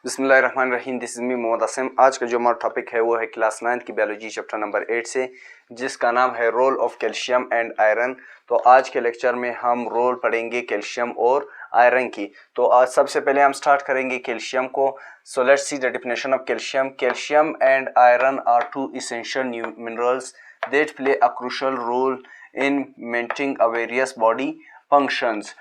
बिस्मिल्लाहिर्रहमानिर्रहीम। This is me Mohammad Asim. आज का जो हमारा टॉपिक है वो है क्लास 9 की बायोलॉजी चैप्टर नंबर 8 से, जिसका नाम है role of calcium and iron. तो आज के लेक्चर में हम रोल पढ़ेंगे कैल्शियम और आयरन की। तो आज सबसे पहले हम स्टार्ट करेंगे कैल्शियम को। So let's see the definition of calcium. Calcium and iron are two essential new minerals that play a crucial role in maintaining a various body functions.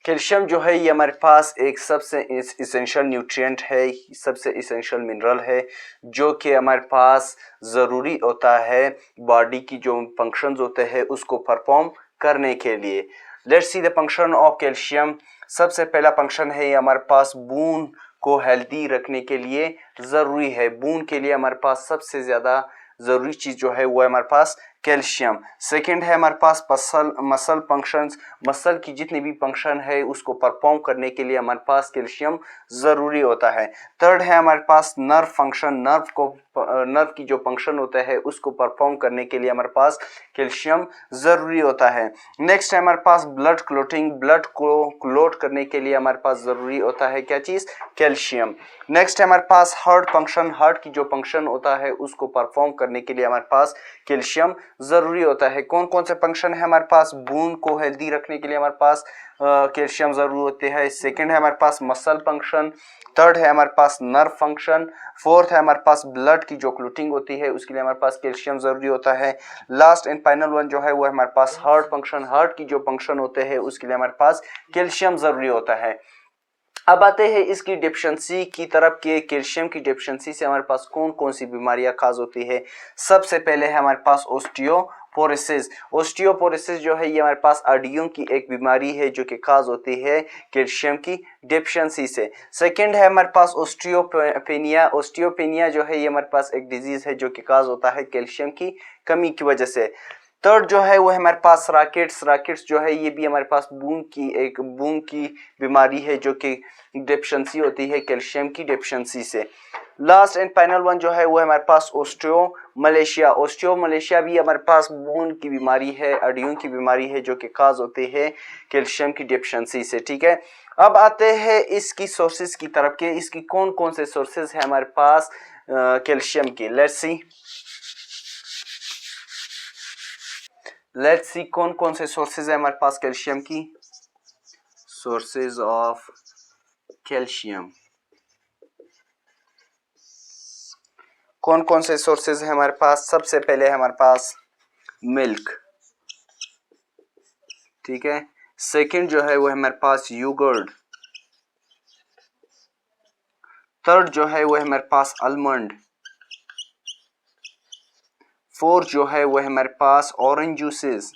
Calcium जो है ये हमारे पास एक सबसे इसेंशियल न्यूट्रिएंट है, सबसे इसेंशियल मिनरल है जो कि हमारे पास ज़रूरी होता है बॉडी की जो फंक्शंस होते हैं उसको परफॉर्म करने के लिए। Let's see the function of calcium. सबसे पहला फंक्शन है ये हमारे पास बोन को हेल्दी रखने के लिए ज़रूरी है। बोन के लिए हमारे पास सबसे ज़्यादा ज़रूरी चीज़ जो है वो है हमारे पास कैल्शियम। सेकंड है हमारे पास मसल फंक्शंस। मसल की जितनी भी फंक्शन है उसको परफॉर्म करने के लिए हमारे पास कैल्शियम ज़रूरी होता है। थर्ड है हमारे पास नर्व फंक्शन। नर्व की जो फंक्शन होता है उसको परफॉर्म करने के लिए हमारे पास कैल्शियम ज़रूरी होता है। नेक्स्ट है हमारे पास ब्लड क्लोटिंग। ब्लड को क्लोट करने के लिए हमारे पास ज़रूरी होता है क्या चीज़? कैल्शियम। नेक्स्ट है हमारे पास हार्ट फंक्शन। हार्ट की जो फंक्शन होता है उसको परफॉर्म करने के लिए हमारे पास कैल्शियम ज़रूरी होता है। कौन कौन से फंक्शन है हमारे पास? बोन को हेल्दी रखने के लिए हमारे पास कैल्शियम ज़रूरी होते हैं। सेकंड है हमारे पास मसल फंक्शन। थर्ड है हमारे पास नर्व फंक्शन। फोर्थ है हमारे पास ब्लड की जो क्लोटिंग होती है उसके लिए हमारे पास कैल्शियम ज़रूरी होता है। लास्ट एंड फाइनल वन जो है वो है हमारे पास हार्ट फंक्शन। हार्ट की जो फंक्शन होते हैं उसके लिए हमारे पास कैल्शियम ज़रूरी होता है। अब आते हैं इसकी डेफिशिएंसी की तरफ के कैल्शियम की डेफिशिएंसी से हमारे पास कौन कौन सी बीमारियां खास होती है। सबसे पहले है हमारे पास ओस्टियोपोरोसिस। ओस्टियोपोरोसिस जो है ये हमारे पास हड्डियों की एक बीमारी है जो कि खास होती है कैल्शियम की डेफिशिएंसी से। सेकंड है हमारे पास ओस्टियोपेनिया। ओस्टियोपेनिया जो है ये हमारे पास एक डिजीज है जो कि खास होता है कैल्शियम की कमी की वजह से। थर्ड जो है वो है हमारे पास राकेट्स। राकेट्स जो है ये भी हमारे पास बून की बीमारी है जो कि डेफिशिएंसी होती है कैल्शियम की डेफिशिएंसी से। लास्ट एंड फाइनल वन जो है वो है हमारे पास ओस्टियोमलेशिया। ओस्टियोमलेशिया भी हमारे पास बोन की बीमारी है, हड्डियों की बीमारी है जो कि काज होती है कैल्शियम की डेफिशिएंसी से। ठीक है, अब आते हैं इसकी सोर्सेज की तरफ के इसकी कौन कौन से सोर्सेज है हमारे पास कैल्शियम की। लेट्स सी कौन कौन से सोर्सेज है हमारे पास कैल्शियम की। सोर्सेज ऑफ कैल्शियम कौन कौन से सोर्सेज है हमारे पास? सबसे पहले है हमारे पास मिल्क, ठीक है। सेकंड जो है वो है हमारे पास योगर्ट। थर्ड जो है वो है हमारे पास आलमंड। फोर्थ जो है वो है हमारे पास ऑरेंज जूसेस।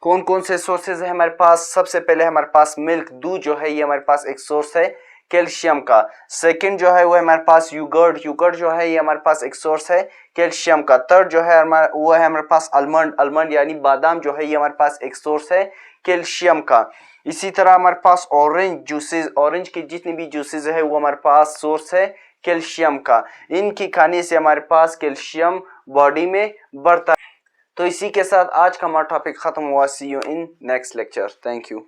कौन कौन से सोर्सेज है हमारे पास? सबसे पहले हमारे पास मिल्क, दूध जो है ये हमारे पास एक सोर्स है कैल्शियम का। सेकंड जो है वो है हमारे पास योगर्ट। योगर्ट जो है ये हमारे पास एक सोर्स है कैल्शियम का। थर्ड जो है वो है हमारे पास आलमंड। आलमंड यानी बादाम जो है ये हमारे पास एक सोर्स है कैल्शियम का। इसी तरह हमारे पास ऑरेंज जूसेस, ऑरेंज की जितनी भी जूसेस है वो हमारे पास सोर्स है कैल्शियम का। इनकी खाने से हमारे पास कैल्शियम बॉडी में बढ़ता है। तो इसी के साथ आज का हमारा टॉपिक खत्म हुआ। See you in next lecture. Thank you.